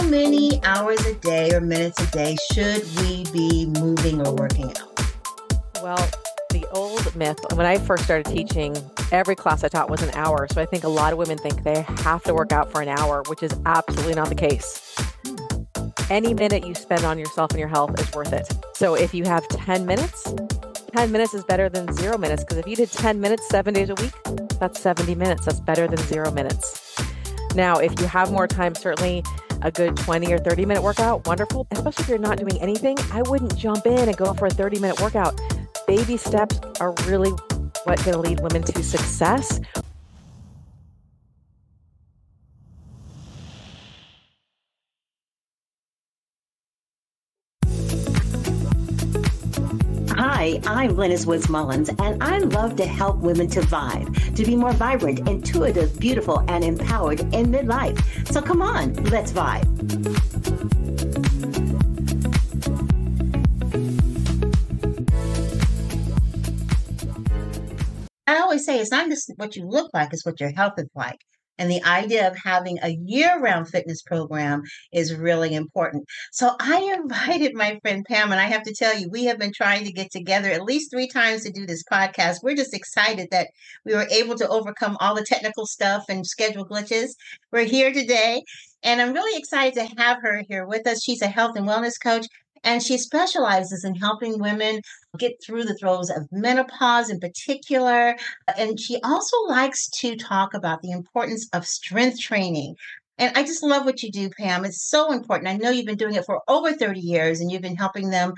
many hours a day or minutes a day should we be moving or working out? Well, the old myth, when I first started teaching, every class I taught was an hour. So I think a lot of women think they have to work out for an hour, which is absolutely not the case. Any minute you spend on yourself and your health is worth it. So if you have 10 minutes, 10 minutes is better than 0 minutes. Because if you did 10 minutes 7 days a week, that's 70 minutes. That's better than 0 minutes. Now, if you have more time, certainly a good 20 or 30-minute workout, wonderful. Especially if you're not doing anything, I wouldn't jump in and go for a 30-minute workout. Baby steps are really what's going to lead women to success. Hi, I'm Lynnis Mullins, and I love to help women to vibe, to be more vibrant, intuitive, beautiful, and empowered in midlife. So come on, let's vibe. I always say it's not just what you look like, it's what your health is like. And the idea of having a year-round fitness program is really important. So I invited my friend Pam, and I have to tell you, we have been trying to get together at least 3 times to do this podcast. We're just excited that we were able to overcome all the technical stuff and schedule glitches. We're here today, and I'm really excited to have her here with us. She's a health and wellness coach, and she specializes in helping women get through the throes of menopause in particular. And she also likes to talk about the importance of strength training. And I just love what you do, Pam. It's so important. I know you've been doing it for over 30 years, and you've been helping them,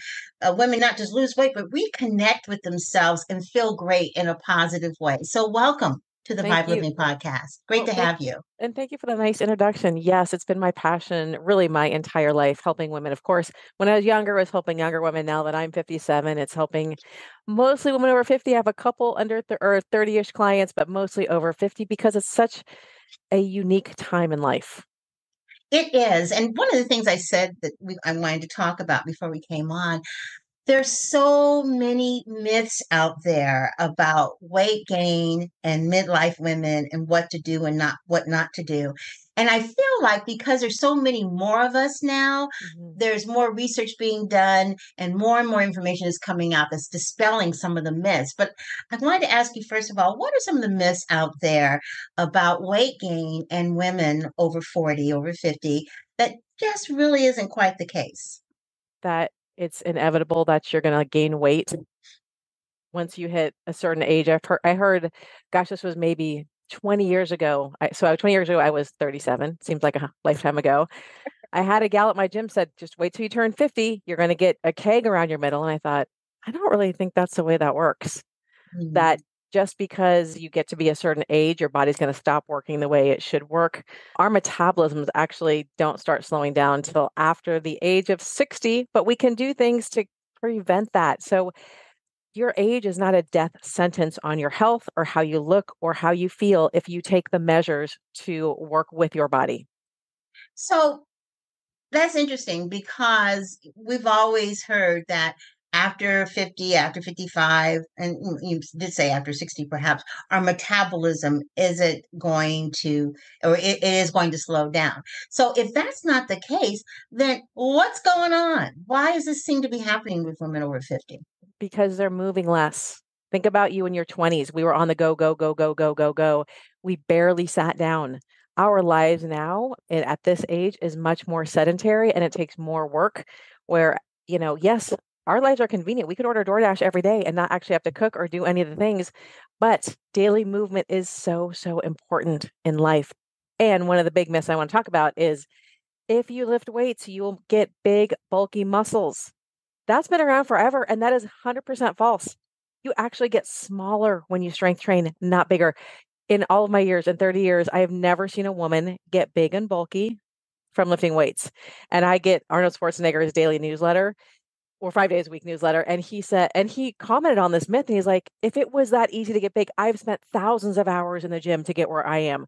women, not just lose weight, but reconnect with themselves and feel great in a positive way. So welcome to the Thank V.I.B.E you. Living Podcast. Great to have you. And thank you for the nice introduction. Yes, it's been my passion really my entire life, helping women. Of course, when I was younger, I was helping younger women. Now that I'm 57, it's helping mostly women over 50. I have a couple under or 30-ish clients, but mostly over 50 because it's such a unique time in life. It is. And one of the things I said that I wanted to talk about before we came on, there's so many myths out there about weight gain and midlife women and what to do and what not to do. And I feel like because there's so many more of us now, there's more research being done and more information is coming out that's dispelling some of the myths. But I wanted to ask you, first of all, what are some of the myths out there about weight gain and women over 40, over 50, that just really isn't quite the case? That it's inevitable that you're going to gain weight once you hit a certain age. I heard, gosh, this was maybe 20 years ago. 20 years ago, I was 37. Seems like a lifetime ago. I had a gal at my gym said, just wait till you turn 50. You're going to get a keg around your middle. And I thought, I don't really think that's the way that works. Mm-hmm. That just because you get to be a certain age, your body's going to stop working the way it should work. Our metabolisms actually don't start slowing down until after the age of 60, but we can do things to prevent that. So your age is not a death sentence on your health or how you look or how you feel if you take the measures to work with your body. So that's interesting because we've always heard that after 50, after 55, and you did say after 60 perhaps, our metabolism isn't going to, or it is going to slow down. So if that's not the case, then what's going on? Why does this seem to be happening with women over 50? Because they're moving less. Think about you in your 20s. We were on the go, go, go, go, go, go, go. We barely sat down. Our lives now at this age is much more sedentary and it takes more work where, yes, our lives are convenient. We could order DoorDash every day and not actually have to cook or do any of the things, but daily movement is so, so important in life. And one of the big myths I want to talk about is if you lift weights, you'll get big, bulky muscles. That's been around forever, and that is 100% false. You actually get smaller when you strength train, not bigger. In all of my years, in 30 years, I have never seen a woman get big and bulky from lifting weights. And I get Arnold Schwarzenegger's daily newsletter or 5 days a week newsletter. And he commented on this myth. And he's like, if it was that easy to get big, I've spent thousands of hours in the gym to get where I am.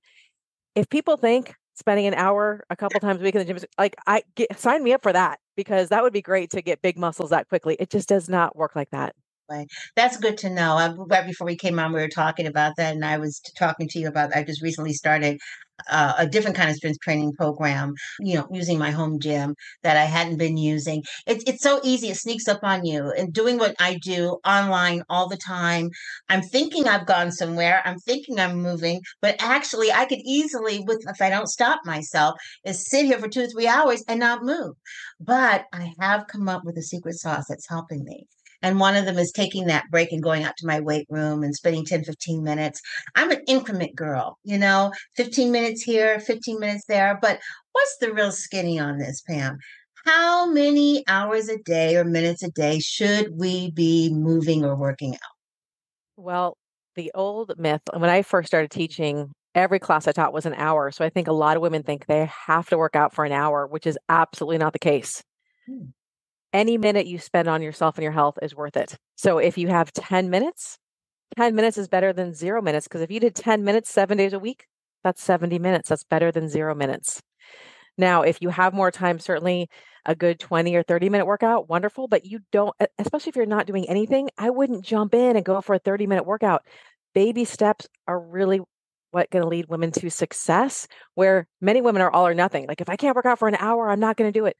If people think spending an hour a couple times a week in the gym is like, sign me up for that because that would be great to get big muscles that quickly. It just does not work like that. way. That's good to know. Right before we came on, we were talking about that, and I was talking to you about I just recently started a different kind of strength training program, using my home gym that I hadn't been using. It's so easy. It sneaks up on you. And doing what I do online all the time, I'm thinking I've gone somewhere. I'm thinking I'm moving, but actually I could easily, if I don't stop myself, is sit here for 2 or 3 hours and not move. But I have come up with a secret sauce that's helping me. And one of them is taking that break and going out to my weight room and spending 10, 15 minutes. I'm an increment girl, 15 minutes here, 15 minutes there. But what's the real skinny on this, Pam? How many hours a day or minutes a day should we be moving or working out? Well, the old myth, when I first started teaching, every class I taught was an hour. So I think a lot of women think they have to work out for an hour, which is absolutely not the case. Hmm. Any minute you spend on yourself and your health is worth it. So if you have 10 minutes, 10 minutes is better than 0 minutes. Because if you did 10 minutes 7 days a week, that's 70 minutes. That's better than 0 minutes. Now, if you have more time, certainly a good 20 or 30-minute workout, wonderful. But you don't, especially if you're not doing anything, I wouldn't jump in and go for a 30-minute workout. Baby steps are really what going to lead women to success, where many women are all or nothing. Like, if I can't work out for an hour, I'm not going to do it.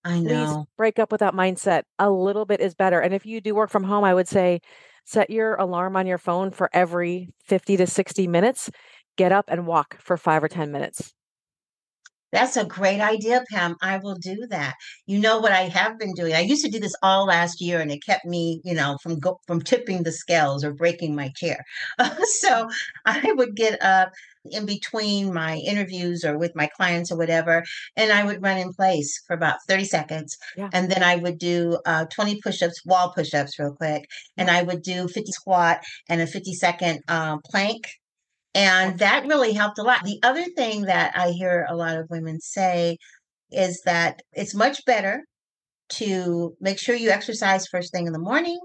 I Please know. break up with that mindset. A little bit is better. And if you do work from home, I would say set your alarm on your phone for every 50 to 60 minutes. Get up and walk for 5 or 10 minutes. That's a great idea, Pam. I will do that. You know what I have been doing? I used to do this all last year, and it kept me, from tipping the scales or breaking my chair. So I would get up in between my interviews or with my clients or whatever, and I would run in place for about 30 seconds. Yeah. And then I would do 20 push-ups, wall push-ups real quick. And Yeah. I would do 50 squat and a 50-second plank, and That's that great. really helped a lot. The other thing that I hear a lot of women say is that it's much better to make sure you exercise first thing in the morning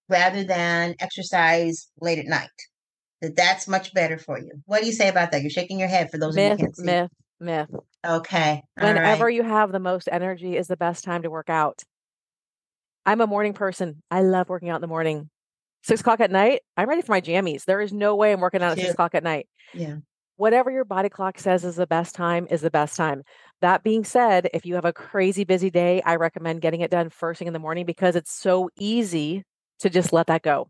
rather than exercise late at night. That's much better for you. What do you say about that? You're shaking your head for those of you who Myth, can't see. myth, myth. Okay. All Whenever right. you have the most energy is the best time to work out. I'm a morning person. I love working out in the morning. 6 o'clock at night, I'm ready for my jammies. There is no way I'm working Me out at six too. o'clock at night. Yeah. Whatever your body clock says is the best time is the best time. That being said, if you have a crazy busy day, I recommend getting it done first thing in the morning because it's so easy to just let that go.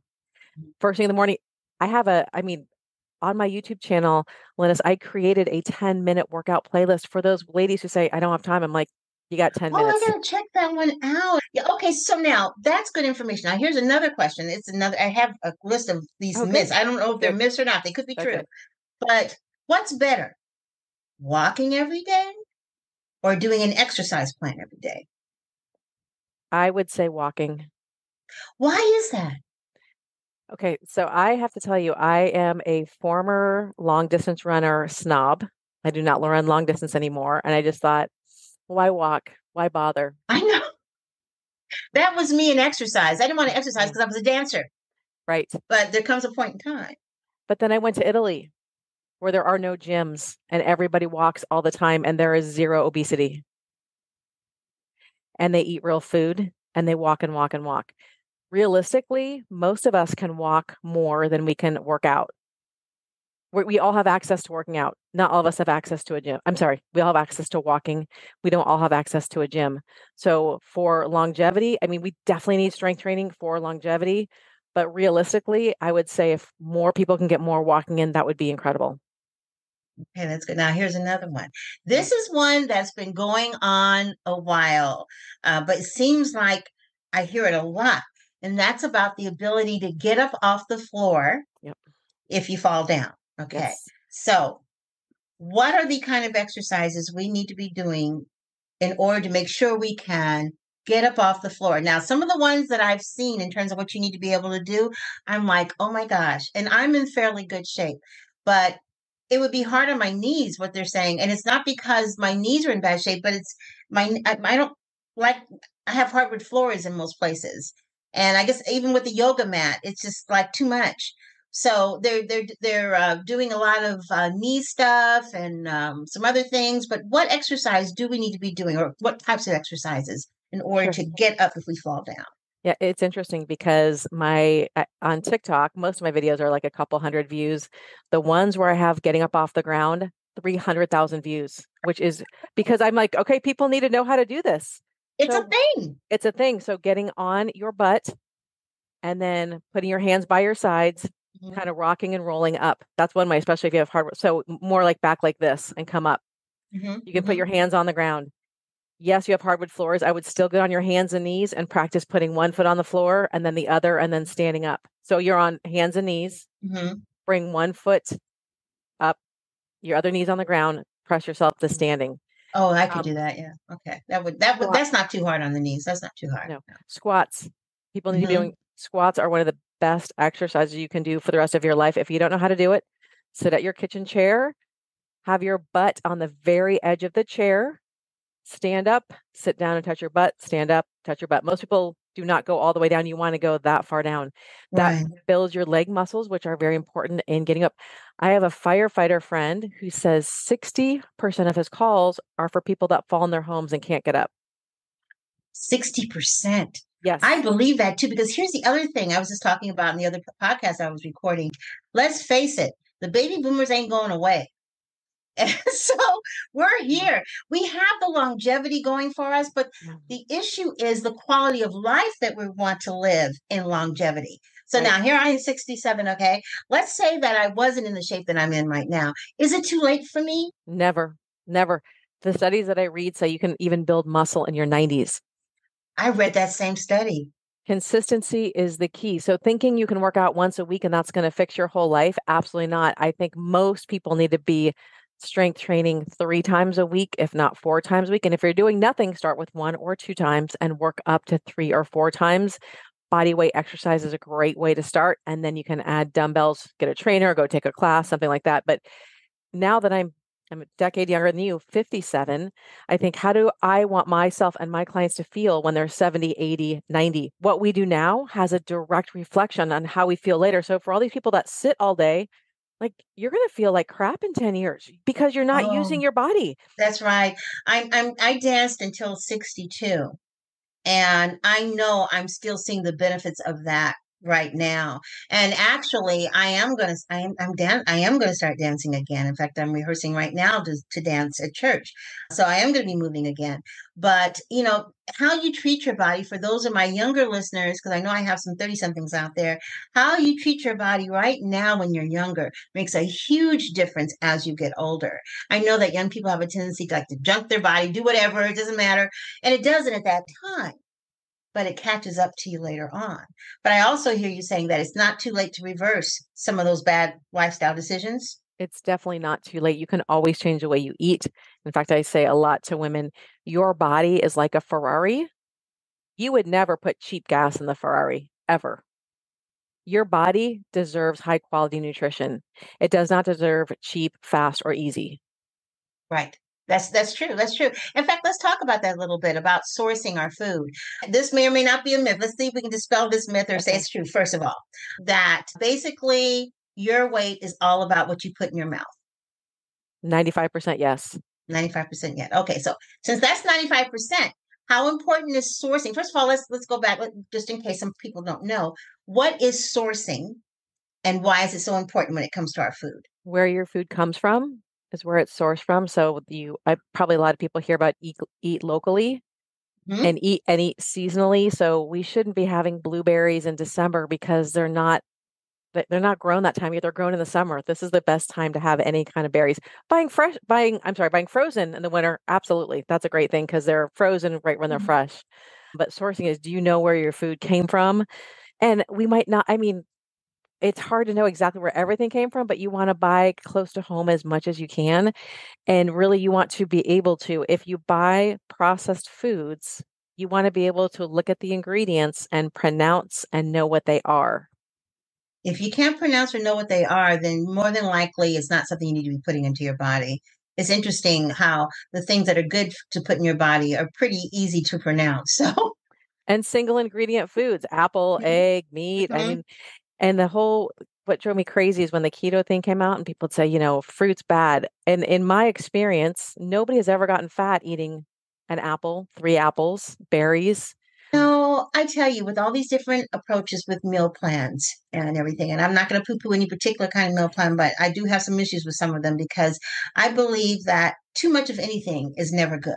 First thing in the morning, on my YouTube channel, Lynnis, I created a 10-minute workout playlist for those ladies who say, I don't have time. I'm like, you got 10 Oh, I minutes. gotta check that one out. Yeah, okay, so now that's good information. Now here's another question. I have a list of these Oh, myths. good, I don't know if they're good. myths or not. They could be true. Okay. But what's better, walking every day or doing an exercise plan every day? I would say walking. Why is that? Okay, so I have to tell you, I am a former long distance runner snob. I do not run long distance anymore. And I just thought, why walk? Why bother? I know that was me in exercise. I didn't want to exercise Yeah, because I was a dancer, right. but there comes a point in time. But then I went to Italy where there are no gyms and everybody walks all the time and there is zero obesity and they eat real food and they walk and walk and walk. Realistically, most of us can walk more than we can work out. We all have access to working out. Not all of us have access to a gym. I'm sorry, we all have access to walking. We don't all have access to a gym. So for longevity, I mean, we definitely need strength training for longevity. But realistically, I would say if more people can get more walking in, that would be incredible. Okay, that's good. Now, here's another one. Yeah. This is one that's been going on a while, but it seems like I hear it a lot. And that's about the ability to get up off the floor Yep. if you fall down. Okay. Yes. So, what are the kind of exercises we need to be doing in order to make sure we can get up off the floor? Now, some of the ones that I've seen in terms of what you need to be able to do, I'm like, oh my gosh. And I'm in fairly good shape, but it would be hard on my knees, what they're saying. And it's not because my knees are in bad shape, but it's I don't like, I have hardwood floors in most places. And I guess even with the yoga mat, it's just like too much. So they're doing a lot of knee stuff and some other things. But what exercise do we need to be doing, or what types of exercises in order Sure. to get up if we fall down? Yeah, it's interesting because on TikTok, most of my videos are like a couple hundred views. The ones where I have getting up off the ground, 300,000 views, which is because I'm like, okay, people need to know how to do this. It's a So thing. it's a thing. So getting on your butt and then putting your hands by your sides, Hmm. kind of rocking and rolling up. That's one way, especially if you have hardware. So more like back like this and come up. Hmm. You can put Hmm. your hands on the ground. Yes, you have hardwood floors. I would still get on your hands and knees and practice putting one foot on the floor and then the other and then standing up. So you're on hands and knees, Hmm. bring one foot up, your other knee's on the ground, press yourself to standing. Oh, I could Um, do that. Yeah. Okay. That would squat, that's not too hard on the knees. That's not too hard. no, squats. People need to be Hmm. doing squats are one of the best exercises you can do for the rest of your life. If you don't know how to do it, sit at your kitchen chair, have your butt on the very edge of the chair. Stand up, sit down and touch your butt, stand up, touch your butt. Most people do not go all the way down. You want to go that far down. That Right. builds your leg muscles, which are very important in getting up. I have a firefighter friend who says 60% of his calls are for people that fall in their homes and can't get up. 60%. I Yes. believe that too, because here's the other thing I was just talking about in the other podcast I was recording. Let's face it, the baby boomers ain't going away. And so we're Mhm. here. We have the longevity going for us, but Mhm. the issue is the quality of life that we want to live in longevity. So Right. now here I am 67, okay? Let's say that I wasn't in the shape that I'm in right now. Is it too late for me? Never, never. The studies that I read say you can even build muscle in your 90s. I read that same study. Consistency is the key. So thinking you can work out once a week and that's going to fix your whole life, absolutely not. I think most people need to be strength training 3 times a week, if not 4 times a week. And if you're doing nothing, start with 1 or 2 times and work up to 3 or 4 times. Body weight exercise is a great way to start. And then you can add dumbbells, get a trainer, go take a class, something like that. But now that I'm a decade younger than you, 57, I think, how do I want myself and my clients to feel when they're 70, 80, 90? What we do now has a direct reflection on how we feel later. So for all these people that sit all day, like you're going to feel like crap in 10 years because you're not using Oh, your body. that's right. I danced until 62. And I know I'm still seeing the benefits of that right now. And actually, I am going to start dancing again. In fact, I'm rehearsing right now to dance at church. So I am going to be moving again. But, how you treat your body, for those of my younger listeners, because I know I have some 30 somethings out there, how you treat your body right now when you're younger makes a huge difference as you get older. I know that young people have a tendency to like to junk their body, do whatever, it doesn't matter. And it doesn't at that time, but it catches up to you later on. But I also hear you saying that it's not too late to reverse some of those bad lifestyle decisions. It's definitely not too late. You can always change the way you eat. In fact, I say a lot to women, your body is like a Ferrari. You would never put cheap gas in the Ferrari, ever. Your body deserves high quality nutrition. It does not deserve cheap, fast, or easy. Right. That's true. That's true. In fact, let's talk about that a little bit about sourcing our food. This may or may not be a myth. Let's see if we can dispel this myth or say Okay. it's true. First of all, that basically your weight is all about what you put in your mouth. 95% yes. 95% yet. Okay, so since that's 95%, how important is sourcing? First of all, let's go back just in case some people don't know. What is sourcing and why is it so important when it comes to our food? Where your food comes from is where it's sourced from. So I probably a lot of people hear about eat locally Hmm. and eat seasonally. So we shouldn't be having blueberries in December because they're not grown that time. They're grown in the summer. This is the best time to have any kind of berries. Buying frozen in the winter, absolutely. That's a great thing because they're frozen right when they're fresh. But sourcing is, do you know where your food came from? And we might not, I mean, it's hard to know exactly where everything came from, but you want to buy close to home as much as you can. And really, you want to be able to, if you buy processed foods, you want to be able to look at the ingredients and pronounce and know what they are. If you can't pronounce or know what they are, then more than likely it's not something you need to be putting into your body. It's interesting how the things that are good to put in your body are pretty easy to pronounce. So, And single ingredient foods, apple, egg, meat. I mhm. mean, and what drove me crazy is when the keto thing came out and people would say, fruit's bad. And in my experience, nobody has ever gotten fat eating an apple, 3 apples, berries. No, I tell you, with all these different approaches with meal plans and everything, and I'm not going to poo-poo any particular kind of meal plan, but I do have some issues with some of them because I believe that too much of anything is never good.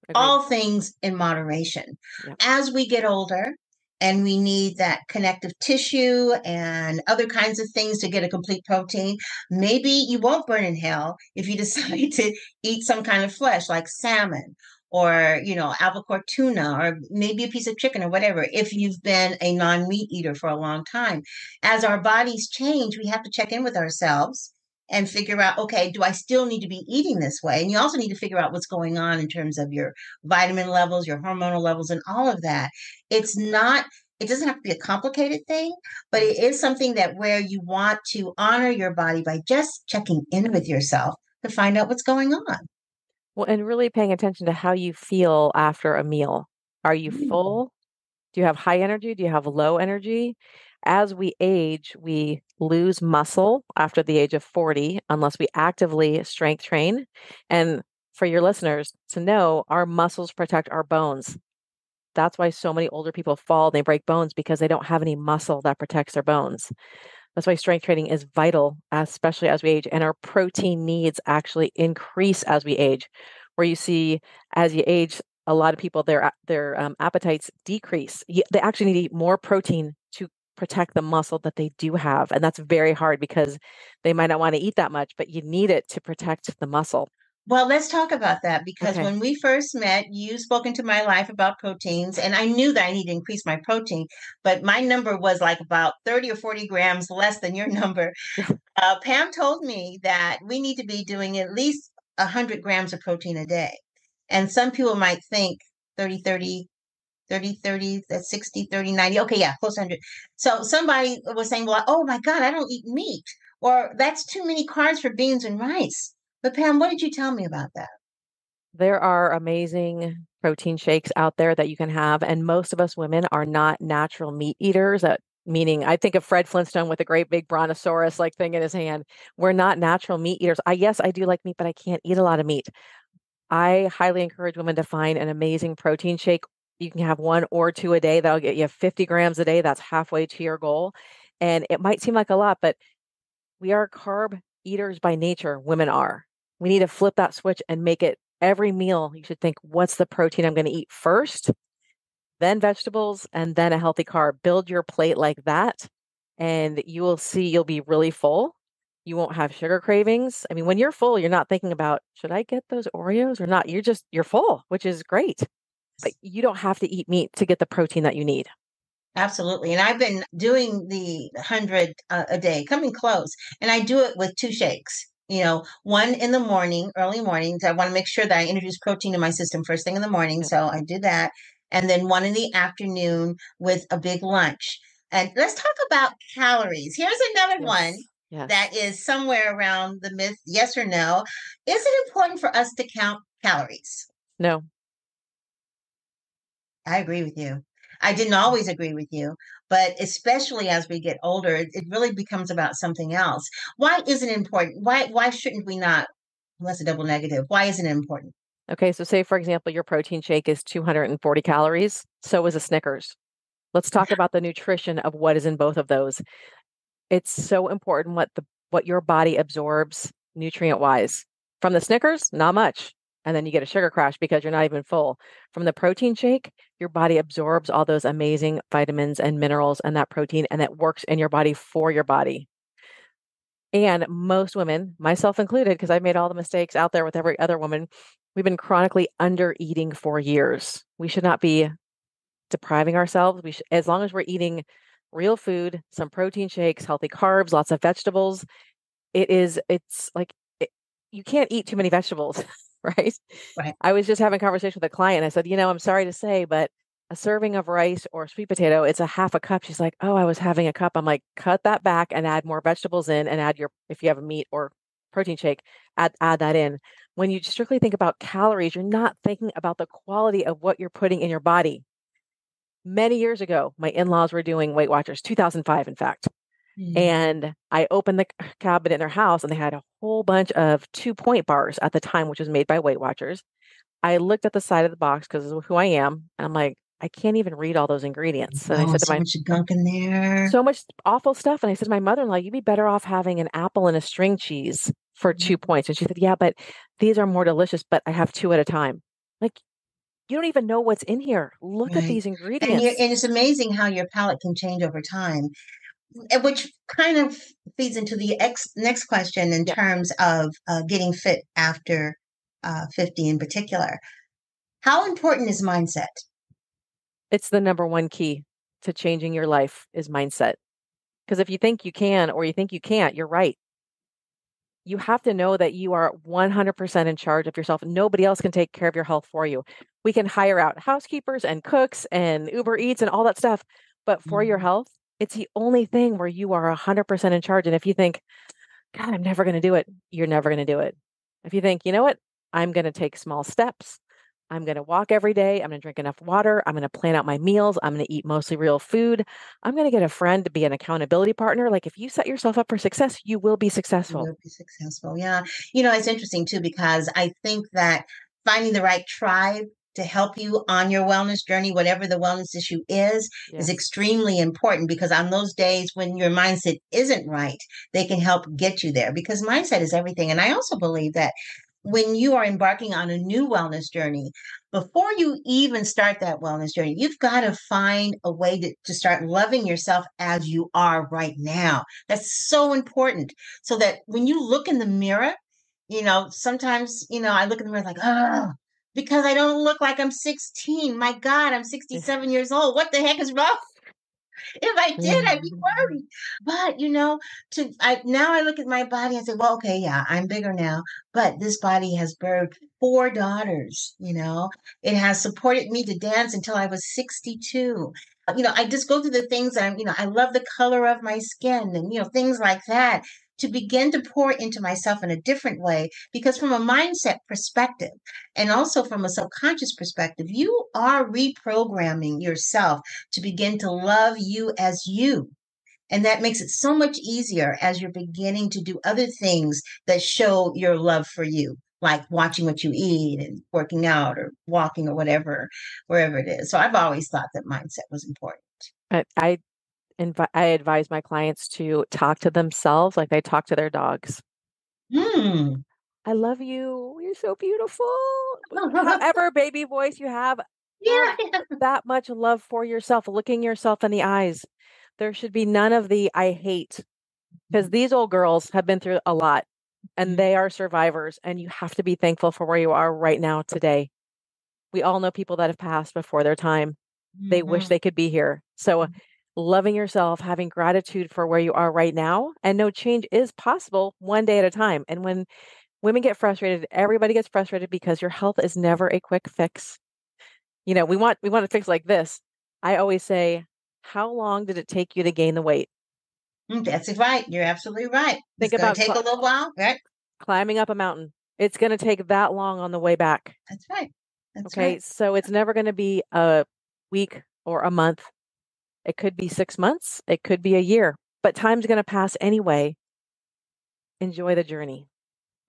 Agreed. All things in moderation. Yeah. As we get older and we need that connective tissue and other kinds of things to get a complete protein, maybe you won't burn in hell if you decide to eat some kind of flesh like salmon or, albacore tuna or maybe a piece of chicken or whatever, if you've been a non-meat eater for a long time. As our bodies change, we have to check in with ourselves and figure out, okay, do I still need to be eating this way? And you also need to figure out what's going on in terms of your vitamin levels, your hormonal levels, and all of that. It's not, it doesn't have to be a complicated thing, but Mm. it is something that where you want to honor your body by just checking in with yourself to find out what's going on. Well, and really paying attention to how you feel after a meal. Are you Mm. full? Do you have high energy? Do you have low energy? As we age, we lose muscle after the age of 40 unless we actively strength train. And for your listeners to know, our muscles protect our bones. That's why so many older people fall, they break bones because they don't have any muscle that protects their bones. That's why strength training is vital, especially as we age, and our protein needs actually increase as we age. Where you see as you age, a lot of people their appetites decrease. They actually need to eat more protein to protect the muscle that they do have, and that's very hard because they might not want to eat that much, but you need it to protect the muscle. Well, let's talk about that because Okay. when we first met, you spoke into my life about proteins, and I knew that I need to increase my protein, but my number was like about 30 or 40 grams less than your number. Pam told me that we need to be doing at least 100 grams of protein a day. And some people might think 30, 30, 30, 30, that's 60, 30, 90. Okay, yeah, close to 100. So somebody was saying, well, oh my God, I don't eat meat. Or that's too many carbs for beans and rice. But Pam, what did you tell me about that? There are amazing protein shakes out there that you can have, and most of us women are not natural meat eaters. Meaning, I think of Fred Flintstone with a great big brontosaurus like thing in his hand. We're not natural meat eaters. Yes, I do like meat, but I can't eat a lot of meat. I highly encourage women to find an amazing protein shake. You can have one or two a day. That'll get you 50 grams a day. That's halfway to your goal. And it might seem like a lot, but we are carb eaters by nature. Women are. We need to flip that switch and make it every meal. You should think, what's the protein I'm going to eat first, then vegetables, and then a healthy carb. Build your plate like that, and you will see you'll be really full. You won't have sugar cravings. I mean, when you're full, you're not thinking about, should I get those Oreos or not? You're full, which is great. But you don't have to eat meat to get the protein that you need. Absolutely. And I've been doing the 100 a day, coming close. And I do it with two shakes. One in the morning, early mornings. I want to make sure that I introduce protein to my system first thing in the morning. Yep. So I do that. And then one in the afternoon with a big lunch. And let's talk about calories. Here's another one Yes. Yes. that is somewhere around the myth, yes or no. Is it important for us to count calories? No. I agree with you. I didn't always agree with you, but especially as we get older, it really becomes about something else. Why isn't it important? Why shouldn't we not? Well, that's a double negative. Why isn't it important? Okay. So, say, for example, your protein shake is 240 calories. So is a Snickers. Let's talk about the nutrition of what is in both of those. It's so important what your body absorbs nutrient wise. From the Snickers, not much. And then you get a sugar crash because you're not even full. From the protein shake, your body absorbs all those amazing vitamins and minerals and that protein, and it works in your body for your body. And most women, myself included, because I've made all the mistakes out there with every other woman, we've been chronically under eating for years. We should not be depriving ourselves. As long as we're eating real food, some protein shakes, healthy carbs, lots of vegetables, it's like you can't eat too many vegetables, right? Right. I was just having a conversation with a client. I said, I'm sorry to say, but a serving of rice or sweet potato, it's a half a cup. She's like, oh, I was having a cup. I'm like, cut that back and add more vegetables in and if you have a meat or protein shake, add that in. When you strictly think about calories, you're not thinking about the quality of what you're putting in your body. Many years ago, my in-laws were doing Weight Watchers, 2005, in fact. Mm. And I opened the cabinet in their house and they had a whole bunch of 2 point bars at the time, which was made by Weight Watchers. I looked at the side of the box because of who I am. And I'm like, I can't even read all those ingredients. And I Oh, said to so my much gunk in there. so much awful stuff. And I said to my mother-in-law, you'd be better off having an apple and a string cheese for 2 points. And she said, yeah, but these are more delicious, but I have two at a time. Like, you don't even know what's in here. Look at Right. these ingredients. And it's amazing how your palate can change over time, which kind of feeds into the next question in Yeah, terms of getting fit after 50 in particular. How important is mindset? it's the number one key to changing your life is mindset. Because if you think you can or you think you can't, you're right. You have to know that you are 100% in charge of yourself. Nobody else can take care of your health for you. We can hire out housekeepers and cooks and Uber Eats and all that stuff. But for your Mhm. health, it's the only thing where you are 100% in charge. And if you think, God, I'm never going to do it, you're never going to do it. If you think, you know what, I'm going to take small steps. I'm going to walk every day. I'm going to drink enough water. I'm going to plan out my meals. I'm going to eat mostly real food. I'm going to get a friend to be an accountability partner. Like if you set yourself up for success, you will be You successful. will be successful. Yeah. It's interesting too, because I think that finding the right tribe to help you on your wellness journey, whatever the wellness issue is Yes. extremely important, because on those days when your mindset isn't right, they can help get you there, because mindset is everything. And I also believe that when you are embarking on a new wellness journey, before you even start that wellness journey, you've got to find a way to start loving yourself as you are right now. That's so important. So that when you look in the mirror, sometimes, I look in the mirror like, oh, because I don't look like I'm 16. My God, I'm 67 years old. What the heck is wrong? If I did, I'd be worried. But now I look at my body and say, well, okay, yeah, I'm bigger now, but this body has birthed four daughters. It has supported me to dance until I was 62. I just go through the things that I love the color of my skin and things like that, to begin to pour into myself in a different way, because from a mindset perspective and also from a subconscious perspective, you are reprogramming yourself to begin to love you as you. And that makes it so much easier as you're beginning to do other things that show your love for you, like watching what you eat and working out or walking or whatever, wherever it is. So I've always thought that mindset was important. I advise my clients to talk to themselves like they talk to their dogs. Hmm. I love you. You're so beautiful. However, baby voice you have Yeah. that much love for yourself, looking yourself in the eyes. There should be none of the I hate, because these old girls have been through a lot and they are survivors, and you have to be thankful for where you are right now today. We all know people that have passed before their time. They wish Mhm. they could be here. So, loving yourself, having gratitude for where you are right now, and no change is possible one day at a time. And when women get frustrated, everybody gets frustrated because your health is never a quick fix. We want a fix like this. I always say, how long did it take you to gain the weight? That's right. You're absolutely right. It's Think going to about take a little while, right? climbing up a mountain. It's going to take that long on the way back. That's right. That's Okay. right. So it's never going to be a week or a month. It could be 6 months. It could be a year, but time's going to pass anyway. Enjoy the journey.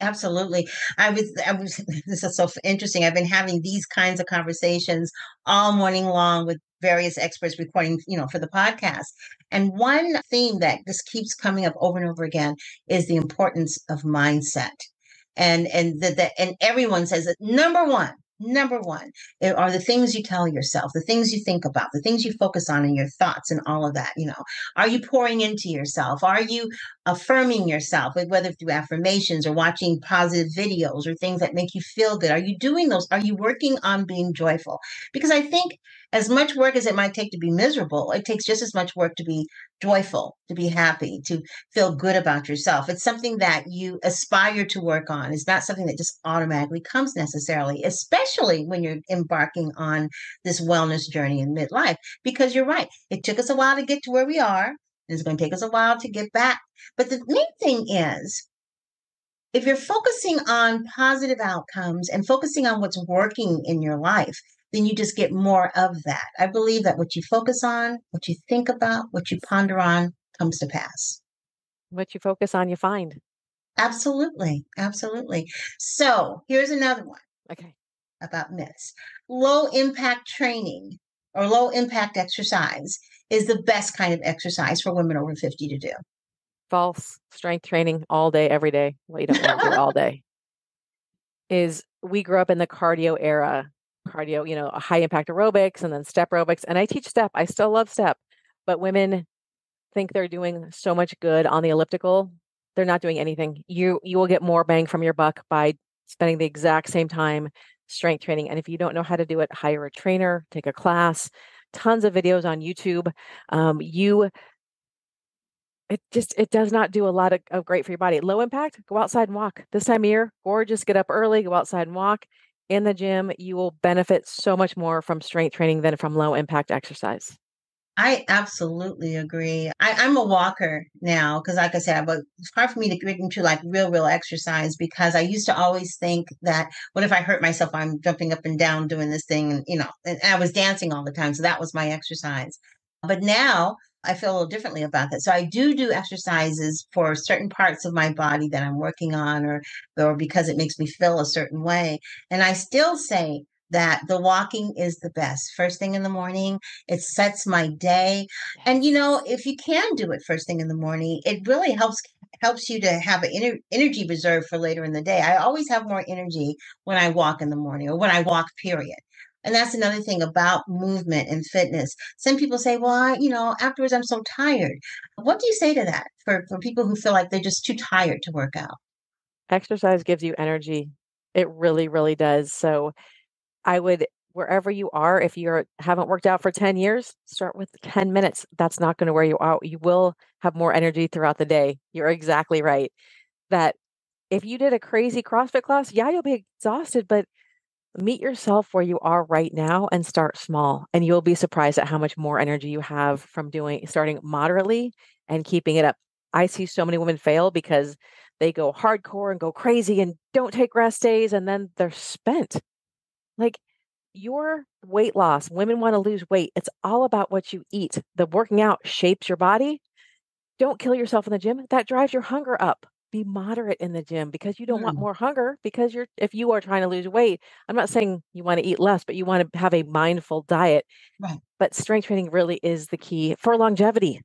Absolutely. This is so interesting. I've been having these kinds of conversations all morning long with various experts recording, for the podcast. And one theme that just keeps coming up over and over again is the importance of mindset. And everyone says that number one are the things you tell yourself, the things you think about, the things you focus on in your thoughts and all of that. Are you pouring into yourself? Are you affirming yourself, whether through affirmations or watching positive videos or things that make you feel good? Are you doing those? Are you working on being joyful? Because I think as much work as it might take to be miserable, it takes just as much work to be joyful, to be happy, to feel good about yourself. It's something that you aspire to work on. It's not something that just automatically comes necessarily, especially when you're embarking on this wellness journey in midlife. Because you're right, it took us a while to get to where we are, and it's going to take us a while to get back. But the main thing is, if you're focusing on positive outcomes and focusing on what's working in your life, then you just get more of that. I believe that what you focus on, what you think about, what you ponder on comes to pass. What you focus on, you find. Absolutely. Absolutely. So here's another one Okay. about myths. Low impact training. or low impact exercise is the best kind of exercise for women over 50 to do. False. Strength training all day, every day. Well, you don't want to do it all day. Is we grew up in the cardio era. Cardio, high impact aerobics and then step aerobics. And I teach step. I still love step. But women think they're doing so much good on the elliptical. They're not doing anything. You will get more bang from your buck by spending the exact same time strength training. And if you don't know how to do it, hire a trainer, take a class, tons of videos on YouTube. You it does not do a lot of great for your body. Low impact, go outside and walk. This time of year, gorgeous, get up early, go outside and walk. In the gym, you will benefit so much more from strength training than from low impact exercise. I absolutely agree. I'm a walker now because, like I said, but it's hard for me to get into like real exercise because I used to always think that what if I hurt myself? I'm jumping up and down doing this thing, and I was dancing all the time, so that was my exercise. But now I feel a little differently about that. So I do exercises for certain parts of my body that I'm working on, or because it makes me feel a certain way. And I still say that the walking is the best. First thing in the morning, it sets my day. And if you can do it first thing in the morning, it really helps you to have an energy reserve for later in the day. I always have more energy when I walk in the morning or when I walk, period. And that's another thing about movement and fitness. Some people say, well, afterwards I'm so tired. What do you say to that for people who feel like they're just too tired to work out? Exercise gives you energy. It really, really does. So I would, wherever you are, if you haven't worked out for 10 years, start with 10 minutes. That's not going to wear you out. You will have more energy throughout the day. You're exactly right. That if you did a crazy CrossFit class, yeah, you'll be exhausted, but meet yourself where you are right now and start small. And you'll be surprised at how much more energy you have from starting moderately and keeping it up. I see so many women fail because they go hardcore and go crazy and don't take rest days, and then they're spent. Like, your weight loss, women want to lose weight. It's all about what you eat. The working out shapes your body. Don't kill yourself in the gym. That drives your hunger up. Be moderate in the gym because you don't want Hmm, more hunger because if you are trying to lose weight, I'm not saying you want to eat less, but you want to have a mindful diet. right. But strength training really is the key for longevity.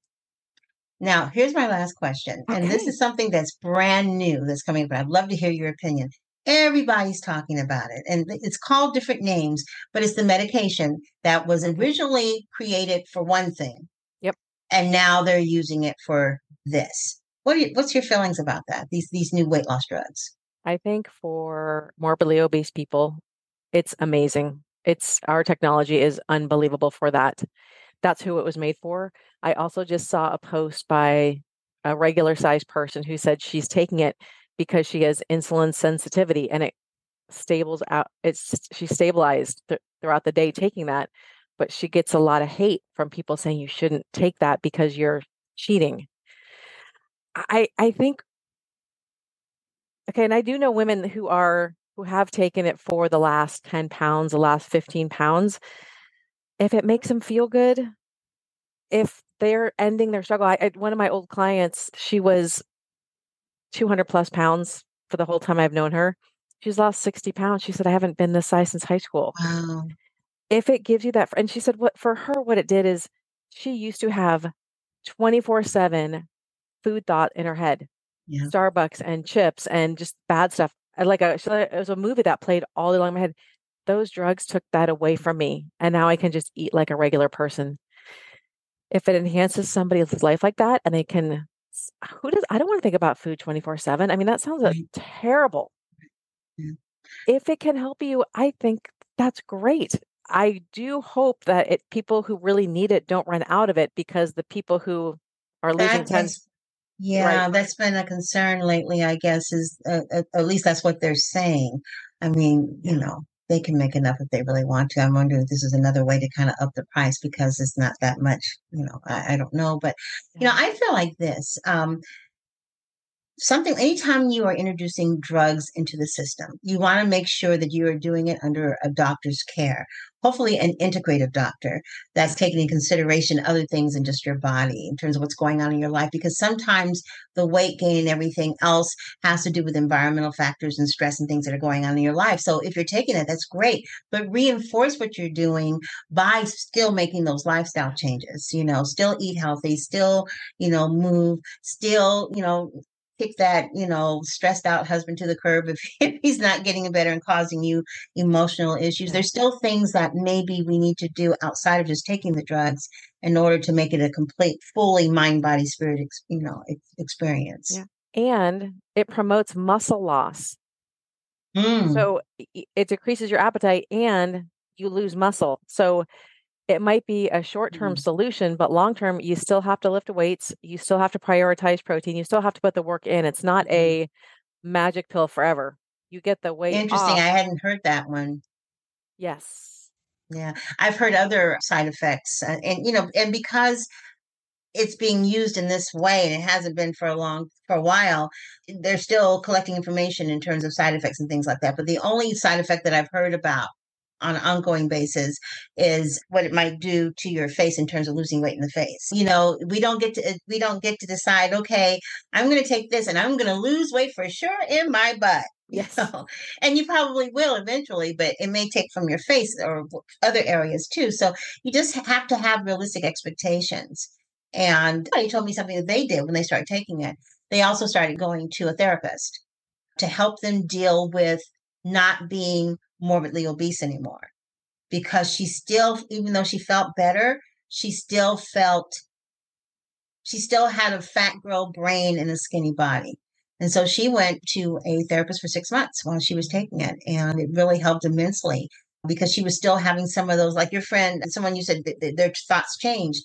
Now, here's my last question. And this Okay. is something that's brand new that's coming up. I'd love to hear your opinion. Everybody's talking about it, and it's called different names, but it's the medication that was Mhm. originally created for one thing, Yep. and now they're using it for this. What's your feelings about that? These new weight loss drugs. I think for morbidly obese people, it's amazing. It's our technology is unbelievable for that. That's who it was made for. I also just saw a post by a regular sized person who said she's taking it because she has insulin sensitivity and it stables out. She's stabilized throughout the day taking that, but she gets a lot of hate from people saying you shouldn't take that because you're cheating. I think okay, and I do know women who have taken it for the last 10 pounds, the last 15 pounds. If it makes them feel good, if they're ending their struggle, one of my old clients, she was 200 plus pounds for the whole time I've known her. She's lost 60 pounds. She said, I haven't been this size since high school. Wow. If it gives you that, and she said, what for her, what it did is she used to have 24/7 food thought in her head, Yeah. Starbucks and chips and just bad stuff. It was a movie that played all along my head. Those drugs took that away from me. And now I can just eat like a regular person. If it enhances somebody's life like that and they can, I don't want to think about food 24/7. I mean, that sounds Right. terrible. Yeah. If it can help you, I think that's great. I do hope that people who really need it don't run out of it because the people who are losing That 10, is, right? yeah, that's been a concern lately, I guess, is at least that's what they're saying. I mean, Yeah. they can make enough if they really want to. I'm wondering if this is another way to kind of up the price because it's not that much, I don't know. But, Yeah. I feel like this. something, anytime you are introducing drugs into the system, you want to make sure that you are doing it under a doctor's care, hopefully an integrative doctor that's taking in consideration other things than just your body in terms of what's going on in your life. Because sometimes the weight gain and everything else has to do with environmental factors and stress and things that are going on in your life. So if you're taking it, that's great, but reinforce what you're doing by still making those lifestyle changes, still eat healthy, still, move, still, kick that, stressed out husband to the curb if, if he's not getting better and causing you emotional issues. Yeah. There's still things that maybe we need to do outside of just taking the drugs in order to make it a complete, fully mind, body, spirit, experience. Yeah. And it promotes muscle loss. Mm. So it decreases your appetite and you lose muscle. So it might be a short-term Mm. solution, but long-term, you still have to lift weights. You still have to prioritize protein. You still have to put the work in. It's not Mm. a magic pill forever. You get the weight Interesting. off. I hadn't heard that one. Yes. Yeah, I've heard other side effects, and because it's being used in this way and it hasn't been for a while, they're still collecting information in terms of side effects and things like that. But the only side effect that I've heard about on an ongoing basis is what it might do to your face in terms of losing weight in the face. We don't get to decide, okay, I'm going to take this and I'm going to lose weight for sure in my butt. Yes. And you probably will eventually, but it may take from your face or other areas too. So you just have to have realistic expectations. And somebody told me something that they did when they started taking it. They also started going to a therapist to help them deal with not being morbidly obese anymore. Because she still, even though she felt better, she still had a fat girl brain and a skinny body. And so she went to a therapist for 6 months while she was taking it. And it really helped immensely because she was still having some of those, like your friend, someone you said their thoughts changed.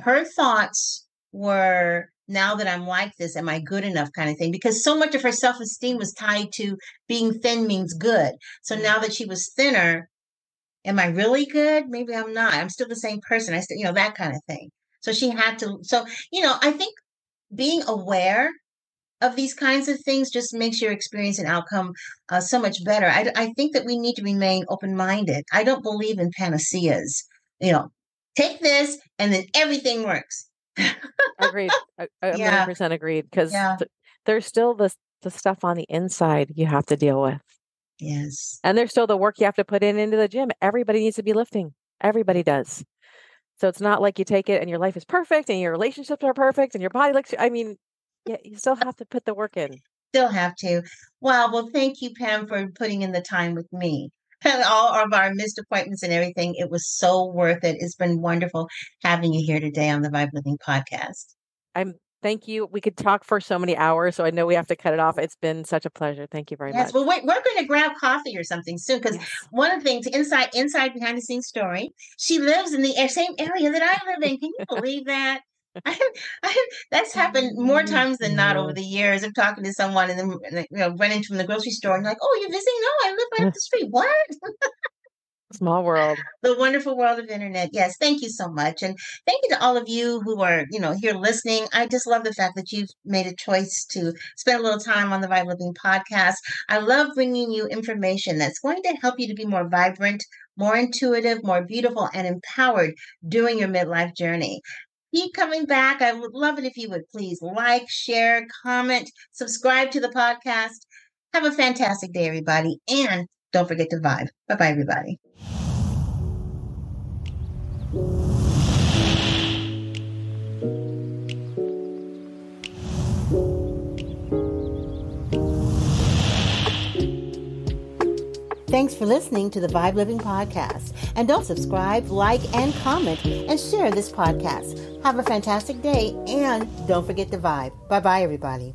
Her thoughts were, now that I'm like this, am I good enough kind of thing? Because so much of her self esteem was tied to being thin means good. So now that she was thinner, am I really good? Maybe I'm not. I'm still the same person. I still, that kind of thing. So she had to, so, I think being aware of these kinds of things just makes your experience and outcome so much better. I think that we need to remain open minded. I don't believe in panaceas. You know, take this and then everything works. Agreed. A million Yeah, percent agreed. Because yeah, there's still the stuff on the inside you have to deal with. yes. And there's still the work you have to put into the gym. Everybody needs to be lifting. Everybody does. So it's not like you take it and your life is perfect and your relationships are perfect and your body looks, I mean, yeah, you still have to put the work in. Still have to. Wow. Well, thank you, Pam, for putting in the time with me. And all of our missed appointments and everything. It was so worth it. It's been wonderful having you here today on the V.I.B.E Living Podcast. Thank you. We could talk for so many hours, so I know we have to cut it off. It's been such a pleasure. Thank you very Yes, much. well, we're going to grab coffee or something soon because Yes. one of the things inside behind the scenes story, she lives in the same area that I live in. Can you believe that? That's happened more times than not over the years of talking to someone and then run into them in the grocery store and like, oh, you're visiting? No, I live right up the street. What? Small world. The wonderful world of internet. Yes, thank you so much. And thank you to all of you who are, here listening. I just love the fact that you've made a choice to spend a little time on the V.I.B.E Living Podcast. I love bringing you information that's going to help you to be more vibrant, more intuitive, more beautiful, and empowered during your midlife journey. Keep coming back. I would love it if you would please like, share, comment, subscribe to the podcast. Have a fantastic day, everybody. And don't forget to vibe. Bye-bye, everybody. Thanks for listening to the V.I.B.E Living Podcast. And don't subscribe, like, and comment, and share this podcast. Have a fantastic day, and don't forget to vibe. Bye-bye, everybody.